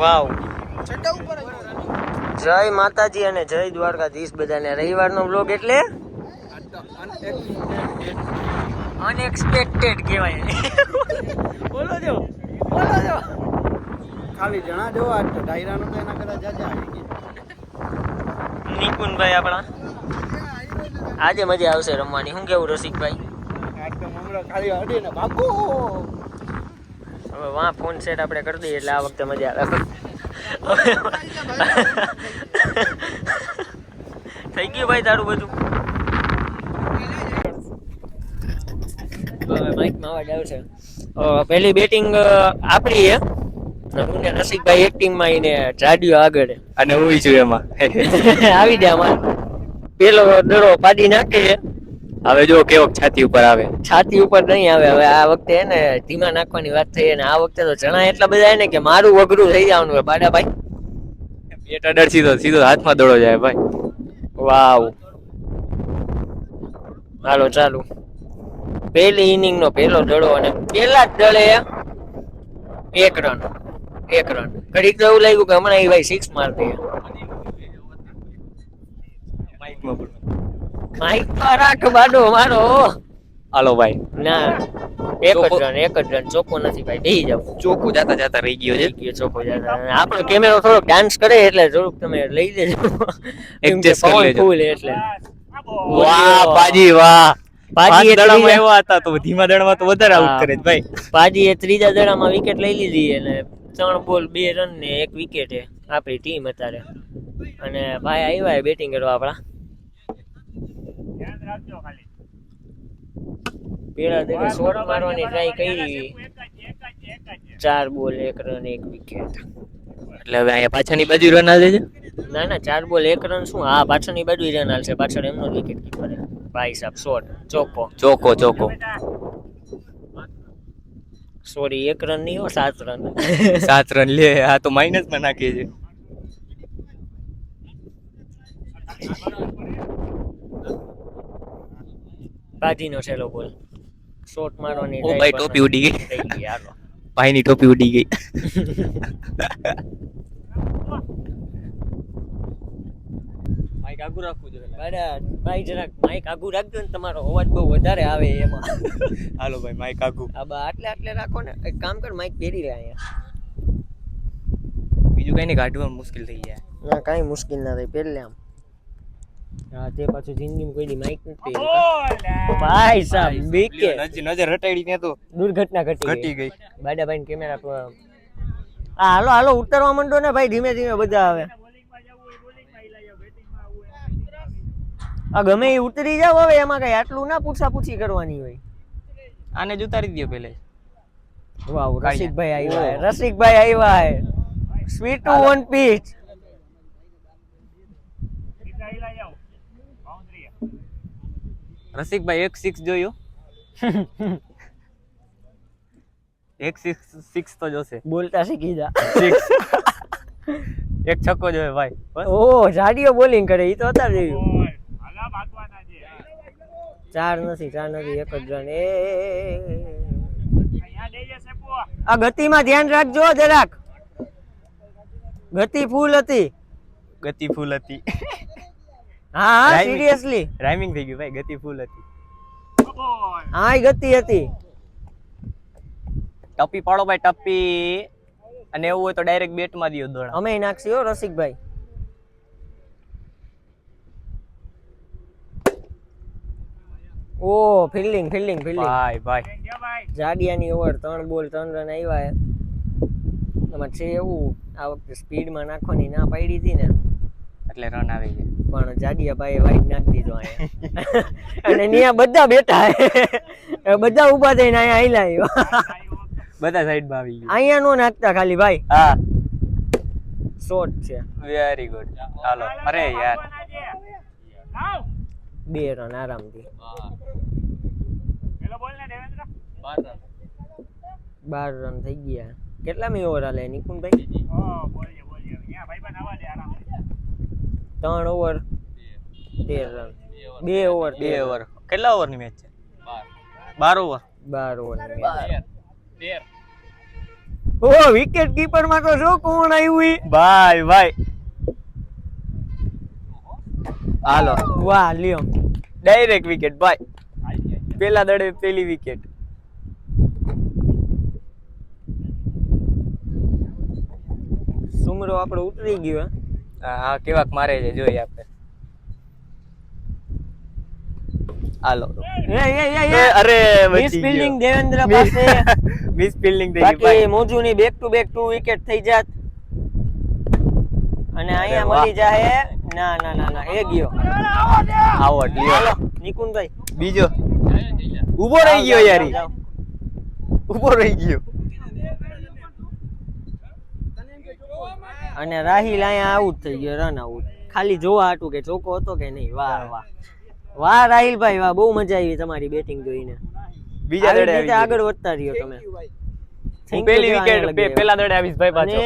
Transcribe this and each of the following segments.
વાવ જય માતાજી અને જય દ્વારકાધીશ બધાને. રવિવારનો બ્લોગ એટલે અનએક્સપેક્ટેડ કહેવાય. બોલો છો ખાલી જણા જો આજ તો ડાયરાનો તો એના કરતા જાજા આવી ગયા. નિકુંજભાઈ આપણા આજે મજા આવશે રમવાની. શું કેવું રસિકભાઈ? આજ તો મમરો ખાલી હડી ને બાપુ હવે વાં ફોન સેટ આપણે કરી દઈએ એટલે આ વખતે મજા આવે. થઈ ગયું ભાઈ તારું બધું? હવે માઇકમાં અવાજ આવશે. પહેલી બેટિંગ આપણી છે. રસિકભાઈ એક્ટિંગમાં એને જાડ્યો આગળ અને હું છું એમાં. આવી દે અમારે પેલો દડો પાડી નાખે. હવે જો કેવો છાતી ઉપર આવે. છાતી ઉપર નહીં આવે. હવે આ વખતે એને ધીમા નાખવાની વાત થઈ અને આ વખતે તો ચણા એટલા બધા ને કે મારું વગરું થઈ જવાનું હોય. બાડાભાઈ બેટ અડર સીધો હાથમાં દડો જાય ભાઈ. વાવ હાલો ચાલુ. પહેલી ઇનિંગ નો પહેલો દડો અને પહેલા જ દળે 1 રન. ઘડીક તો એવું લાગ્યું કે હમણાં એ ભાઈ 6 માર દે. માઇક પર રાખ બાડો મારો. હાલો ભાઈ. ના એક જ રન ચોખ્ખો નથી ભાઈ. બેહી જાવ. ચોખ્ખું જાતા રહી ગયો છે. ચોખ્ખો જાતા. આપણો કેમેરો થોડો ડાન્સ કરે એટલે થોડુંક તમે લઈ લેજો. એડજસ્ટ કરી લેજો. ફૂલ એટલે વાહ પાજી વાહ. પાજી દડામાં એવા હતા તો ધીમા દડામાં તો વધારે આઉટ કરે ભાઈ. પાજી એ ત્રીજા દડામાં વિકેટ લઈ લીધી અને 3 બોલ 2 રન ને 1 વિકેટ આપણી ટીમ અત્યારે. અને ભાઈ આવ્યા બેટિંગ કરવા આપણા. પેલા દડે શોટ મારવાની ટ્રાય કરી. 4 બોલ 1 રન 1 વિકેટ. એટલે હવે અહીંયા પાછળની બાજુ રન આલે છે. ના 4 બોલ 1 રન શું? હા પાછળની બાજુ રન આલશે. પાછળ એમનો વિકેટ કીપર ભાઈ સાહેબ. શોટ ચોખ્ખો. સોરી 1 રન નહીં હો 7 રન. 7 રન લે. આ તો માઇનસ માં નાખીએ છે. બાજીનો છેલ્લો બોલ. શોટ મારવાની ઓ ભાઈ ટોપી ઉડી ગઈ. હાલો ભાઈની ટોપી ઉડી ગઈ. માઈક આગુ રાખવું જોઈએ. ભાઈ જરાક માઈક આગુ રાખજો ને. તમારો અવાજ બહુ વધારે આવે એમાં. હાલો ભાઈ માઈક આગુ. આટલે રાખો ને. એક કામ કર માઈક પહેરી લે અહીંયા. બીજું કઈ નહીં કાઢવાનું મુશ્કેલ થઈ જાય. ના કાંઈ મુશ્કેલ ના થાય. પહેરી લે આમ. હા તે પાછું જિંદગીમાં કોઈ દી માઈક નથી. ભાઈ સાહેબ બીકે નજર રટાડી ને તો દુર્ઘટના ઘટી ગઈ. બાડાભાઈ કેમેરા પર. હાલો ઉતરવા માંડો ને ભાઈ. ધીમે બધા આવે. ગમે એ ઉતરી જાવ હવે. એમાં કઈ આટલું ના પૂછી કરવાની હોય. આને જ ઉતારી દો પેલે. વાવ રસિકભાઈ આવ્યા. Sweet to one pitch. Rasikbhai 1 6 જોયો. 1 6 તો જોશે. બોલતા શીખી જા. 1 છક્કો જોયો ભાઈ. ઓ જાડીઓ બોલિંગ કરે. ઈ તો હતા જોયું. 4 નથી 1 જ રન. આ ગતિમાં ધ્યાન રાખજો જરાક. ગતિ ફૂલ હતી. હા સિરિયસલી રાઇમિંગ થઈ ગયું ભાઈ. ગતિ ફૂલ હતી. હા ગતિ હતી. ટપ્પી પાડો ભાઈ ટપ્પી. અને એવું હોય તો ડાયરેક્ટ બેટ માં દિયો દોડા. અમે નાખશી હો રસિકભાઈ. ઓ ફિલ્ડિંગ ભાઈ જાડિયાની ઓવર. 3 બોલ 3 રન આવ્યા. એમાં છે એવું આ વખતે સ્પીડમાં નાખવાની ના પાડી હતી ને એટલે રન આવી છે. પણ જાડિયા ભાઈ વાઈડ નાખી દીધો અહીંયા. અને ત્યાં બધા બેઠા. બધા ઊભા થઈને અહીંયા આયલા. બધા સાઈડમાં આવી ગયા. અહીંયા નો નાખતા ખાલી ભાઈ. હા શોટ છે. Very good. હાલો. અરે યાર 2 રન આરામથી. 12 રન થઈ ગયા. કેટલામી ઓવર હાલે નિકુંજભાઈ? 3 ઓવર 13 રન. 2 ઓવર. કેટલા ઓવરની મેચ છે? 12 ઓવર. 12 ઓવર. ઓ વિકેટ કીપર માં તો શું કોણ આવ્યું ભાઈ ભાઈ હાલો વાહ લ્યો ડાયરેક્ટ વિકેટ ભાઈ પેલા દડે પેલી વિકેટ સુમરો આપણો ઉતરી ગયો હા કેવાક મારે છે જોઈએ આપણે હાલો અરે મિસ ફિલ્ડિંગ દેવેન્દ્ર પાસે મિસ ફિલ્ડિંગ થઈ ગઈ બાકી ભાઈ મોજુની બેક ટુ બેક 2 વિકેટ થઈ જાત અને અહીંયા મળી જાહે ના ના ના ના એ ગયો આવટ લ્યો નિકુંજભાઈ બીજો ઊભો રહી ગયો યાર ઈ. ઊભો રહી ગયો અને રાહિલ અહીંયા આઉટ થઈ ગયો રન આઉટ ખાલી જોવા હતું કે ચોકો હતો કે નહીં વાહ વાહ વાહ રાહિલભાઈ વાહ બહુ મજા આવી તમારી બેટિંગ જોઈને બીજા દડે આવી રીતે આગળ વધતા રહ્યો તમે હું પેલી વિકેટ પેલા દડે આવીશ ભાઈ પાછો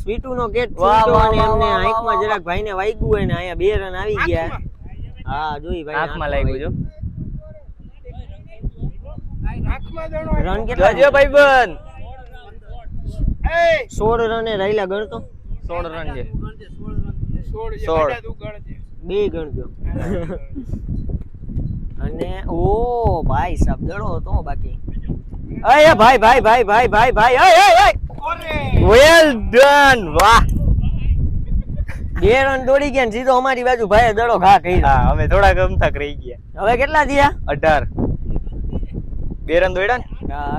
સ્વીટુ નો કેટ વાહ, વાહ, અને વાહ, એમને વાહ, આંખમાં વાહ, જરાક ભાઈને વાગ્યું હોય ને અહીંયા 2 રન આવી ગયા હા જોઈ ભાઈ આંખમાં લાગ્યું જો રન કેટલા જજો ભાઈબંધ 16 રને રાયલા ગણતો 16 રન છે 2 ગણજો અને ઓ ભાઈ સાહેબ દડો હતો બાકી અય ભાઈ ભાઈ ભાઈ ભાઈ ભાઈ ભાઈ અય અય વેલ ડન વાહ 2 રન દોડી ગયા ને સીધો અમારી બાજુ ભાઈએ દડો ઘા કર્યો હા અમે થોડા ગમતાક રહી ગયા હવે કેટલા થયા 18 2 રન દોડ્યા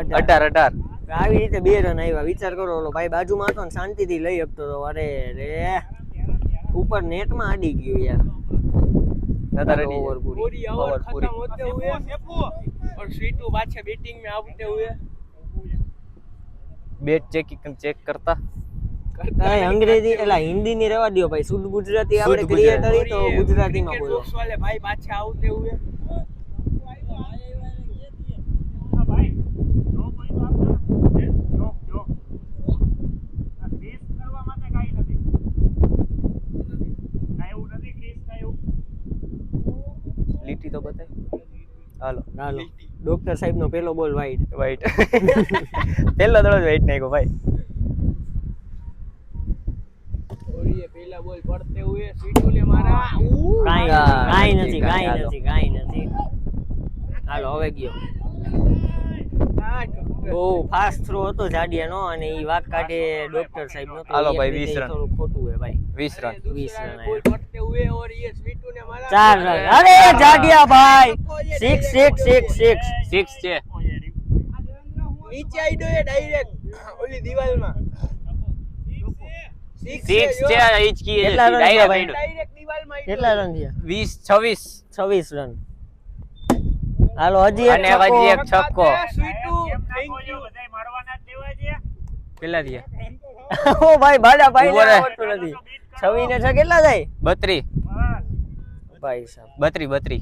ને 18 આવી રીતે 2 રન આવ્યા વિચાર કરો ઓલો ભાઈ બાજુમાં હતો ને શાંતિથી લઈ શકતો હતો અરે રે ઉપર નેટમાં અડી ગયો યાર दादा रेडी ओवर पूरी ओवर पूरी होते हुए और स्वीटू बादशाह बैटिंग में आते हुए બેટ ચેક કરતા કાંઈ અંગ્રેજી એટલે હિન્દી ની રહેવા દ્યો ભાઈ શુદ્ધ ગુજરાતી આપણે ક્રિએટ કરી તો ગુજરાતીમાં બોલો वाले भाई बादशाह आते हुए લીટી તો બતાય હાલો હાલો ડોક્ટર સાહેબ નો પહેલો બોલ વાઈડ વાઈટ પહેલો દડો જ વાઈટ નાખ્યો ભાઈ और ये पहला बॉल पड़ते हुए स्वीटू ने मारा કાઈ નથી હાલો હવે ગયો બહુ ફાસ્ટ થ્રો હતો જાડિયાનો અને ઈ વાક કાઢે ડોક્ટર સાહેબ નો હાલો ભાઈ 20 રન થોડું ખોટું હે ભાઈ 20 રન 20 રન बॉल पड़ते हुए और ये स्वीटू ने मारा 4 રન અરે જાડિયા ભાઈ 6 છે नीचे आई दो ये डायरेक्ट ओली दीवार में 6 છે ઈચ કી કેટલા રન થયા ભાઈ डायरेक्ट दीवार में કેટલા રન થયા 20 26 26 રન હાલો હજી એક અને હજી એક છક્કો स्वीटू थैंक यू કેટલા થયા ઓ ભાઈ બાડા ભાઈ ઉભો રહે. આવડતું નથી 26 ને 6 કેટલા થાય 32 ભાઈ સાહેબ 32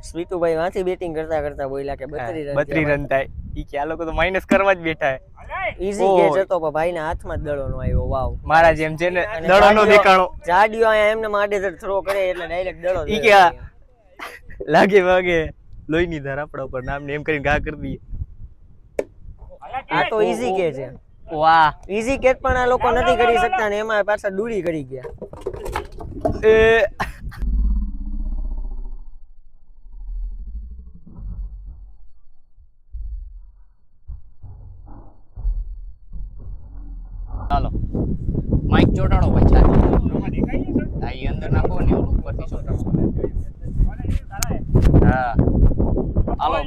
સ્વીટુ ભાઈ વાંચી બેટિંગ કરતા કરતા બોલ્યા કે 32 રન 32 રન થાય ઈ કે આ લોકો તો માઈનસ કરવા જ બેઠા હે ઈઝી કેચ હતો પણ ભાઈના હાથમાં જ દડો નો આવ્યો વાવ મારા જેમ છે ને અને દડો નો દેખાણો જાડિયો અહીંયા એમને માડેધડ થ્રો કરે એટલે ડાયરેક્ટ દડો ઈ કે આ લાગે વાગે લોહીની ધાર આપણા ઉપર નામ ને એમ કરીને ઘા કરી દઈએ આ તો ઈઝી કેચ છે વાહ ઈઝી કેચ પણ આ લોકો નથી કરી શકતા ને એમાં પાછા દૂરી કરી ગયા એ ચાલો માઈક ચોટાડો ભાઈ ચાલો આ ઈ અંદર નાખો ને ઓલું ઉપરથી ચોટાડો હા હાલો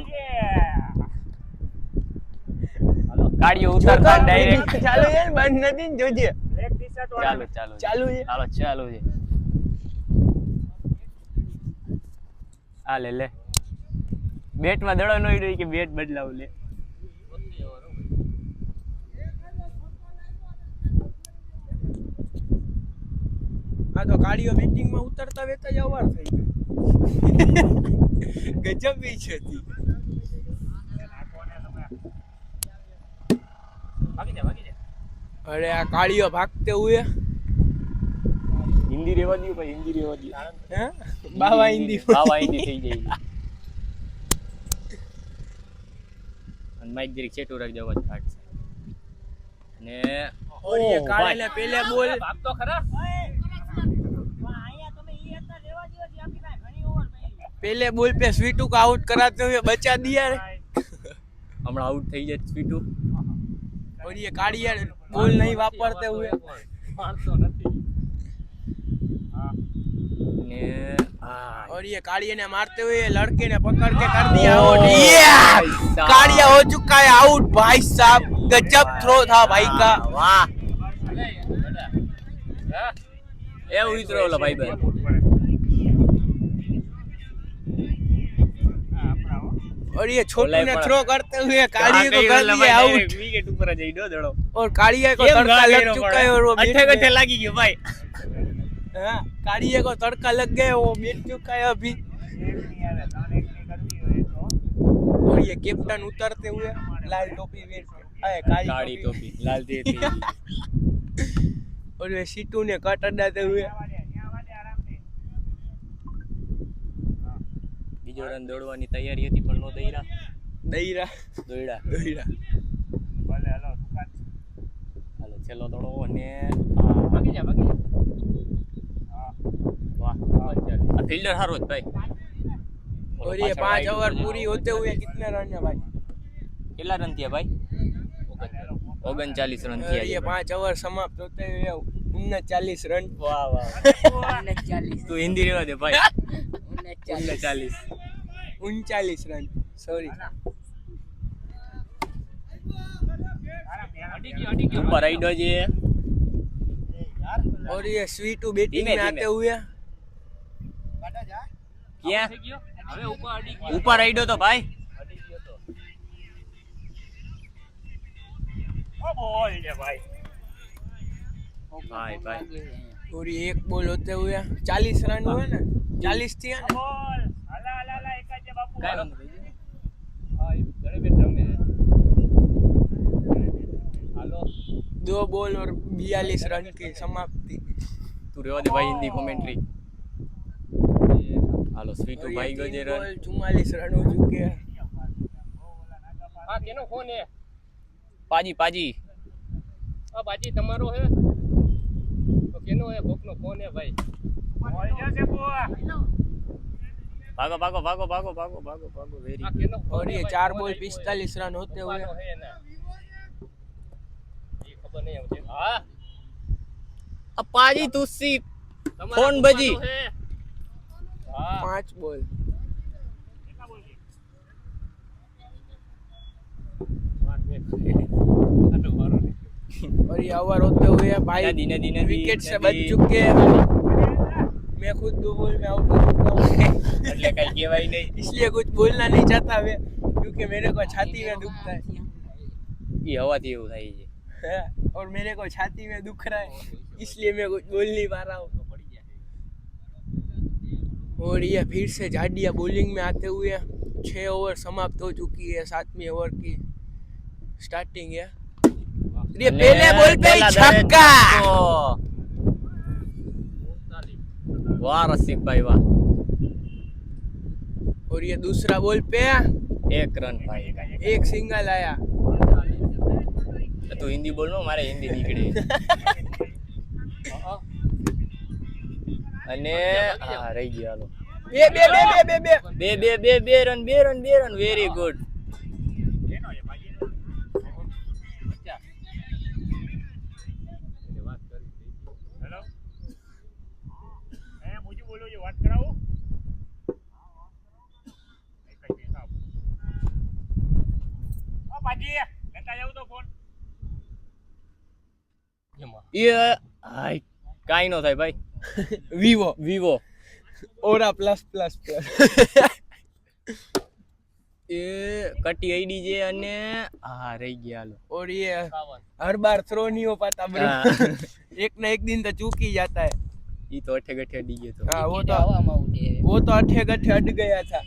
ગાડીઓ ઉતારતા ડાયરેક્ટ ચાલુ યાર બંધ નથી ને જોજે ચાલુ ચાલુ છે હાલો ચાલુ છે આ લે બેટમાં દડો નોઈ રહી કે બેટ બદલાવ લે આ તો ગાડીઓ બેટિંગ માં ઉતરતા વેતા જ અવાર થઈ ગઈ ગજબ બી છે તી अरे आ कालियो भागते हुए હિન્દી રેવા દો ભાઈ હિન્દી રેવા દો हैं बाबा हिंदी બાવા હિન્દી થઈ જાય અને માઇક જરીક ચેટું રાખજો અવાજ ફાટશે અને और ये काले ने पहले बोल ભાગ તો ખરા पहले बॉल पे स्वीटू को आउट कराते हुए बचा दिया रे। હમણાં આઉટ થઈ જાય સ્વીટુ और ये काड़िया बॉल नहीं वापरते हुए ને આ और ये काड़िया ने मारते हुए लड़के ने पकड़ के कर दिया आउट। काड़िया हो चुका है आउट भाई साहब, गजब थ्रो था भाई का। વાહ એ ઉતરો ઓલો ભાઈ ભાઈ और ये छोटू ने थ्रो करते हुए काड़िया को कर दिया आउट। વિકેટ ઉપર જઈ દો દડો और काड़िया को तड़का लग चुका है और वो અઠે ગઠે લાગી ગયો ભાઈ हाँ, काड़िया को तड़का लग गया, वो मिट चुका है अभी। और ये कैप्टन उतरते हुए लाल टोपी वेर કાળી काली ટોપી લાલ દેતી और ये सीटू ने कट अडाते हुए બીજો રન દોડવાની તૈયારી હતી પણ નો દઈરા दईरा દોડ્યા दईरा હાલો છેલ્લો દડો અને ભાગી જા વાહ આ ફિલ્ડર હારો જ ભાઈ और ये 5 ओवर पूरी होते हुए कितने रन है भाई? કેટલા રન થયા ભાઈ 39 રન और થયા ये 5 ओवर समाप्त होते हुए 39 रन। વાહ વાહ 39 તું હિન્દી રહેવા દે ભાઈ 39 39 रन सॉरी। ઉપર આઈડો છે और ये स्वीटू बैटिंग धीमे में आते हुए ક્યાં ઉપર આઈડો તો ભાઈ ભાઈ ભાઈ और ये एक बॉल होते हुए 40 रन हुए ना, 40 थी ना। કાઈ વાંધો નહીં 2 बॉल और 42 रन की समाप्ति। તું રહેવા દે ભાઈ હિન્દી કોમેન્ટ્રી હાલો સ્વીટુ और ભાઈ ये ગયો 3 જે રન बॉल 44 रन हो चुके हैं। હા કેનો ફોન હે પાજી પાજી આ બાજી તમારો હે તો કેનો હે કોકનો ફોન હે ભાઈ ભાગો ભાગો ભાગો ભાગો ભાગો ભાગો ભાગો વેરી આ કેનો और ये 4 बॉल 45 रन होते हुए હે ને એ ખબર નહીં આવતી હા આ પાજી તુસી તમારો ફોન બજી હે હા 5 बॉल और ये ओवर होते हुए भाई नदी नदी नदी विकेट से बच चुके हैं। मैं खुद 2 बॉल में आउट हो चुका हूँ એટલે કઈ કહેવાય નહીં इसलिए कुछ बोलना नहीं चाहता मैं, क्योंकि मेरे को छाती में दुखता है। એ હવાથી એવું થાય છે है, और मेरे को छाती में दुख रहा है इसलिए मैं कुछ बोल नहीं पा रहा हूँ। और ये फिर से जाडिया बॉलिंग में आते हुए 6 ओवर समाप्त हो चुकी है, 7वीं ओवर की स्टार्टिंग है। ये पहले बॉल पे ही छक्का। વાહ રસિક ભાઈ વાહ और ये दूसरा बॉल पे એક રન ભાઈ एक सिंगल आया। તું હિન્દી બોલ નો મારે હિન્દી નીકળે અને હા રહી ગયો હાલો बे बे बे बे बे बे બે બે બે બે રન વેરી ગુડ એ હાય કાઈ નો થાય ભાઈ वीवो વિવો ओरा प्लस प्लस प्लस એ કટી આઈડી છે અને હા રહી ગયા હાલો और ये हर बार थ्रो नहीं हो पाता ब्रो। हाँ। एक ना एक दिन तो चूक ही जाता है। ઈ તો અઠે ગઠે અડી ગયો તો हाँ वो तो अठे गठे अट गया था।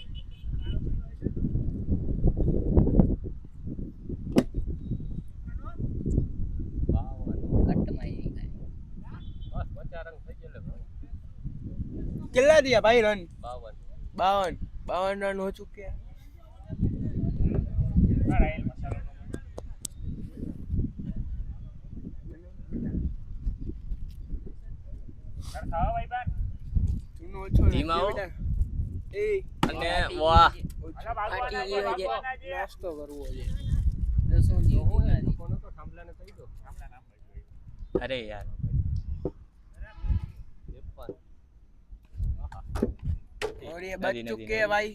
कितना दिया भाई रन? 52 रन हो चुके हैं। ચૂનો ઓછો ધીમા હો. બેટા. એ અને વાહ નાસ્તો કરવો છે. અરે યાર और ये नदी, बच नदी, चुके नदी। हैं भाई.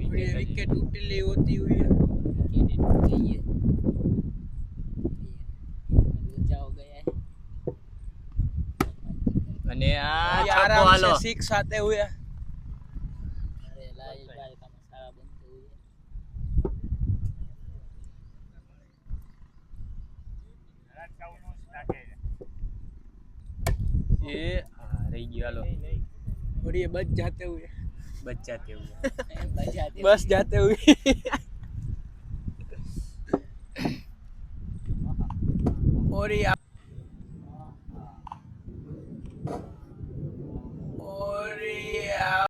और ये विकेट उठली होती हुई है. અને આ ये છક્કો आराम હાલો से सिक्स आते हुए. એ રહી ગયો હાલો और ये बच जाते हुए. બચ્ચા તેવું बस जाते हुए. और ये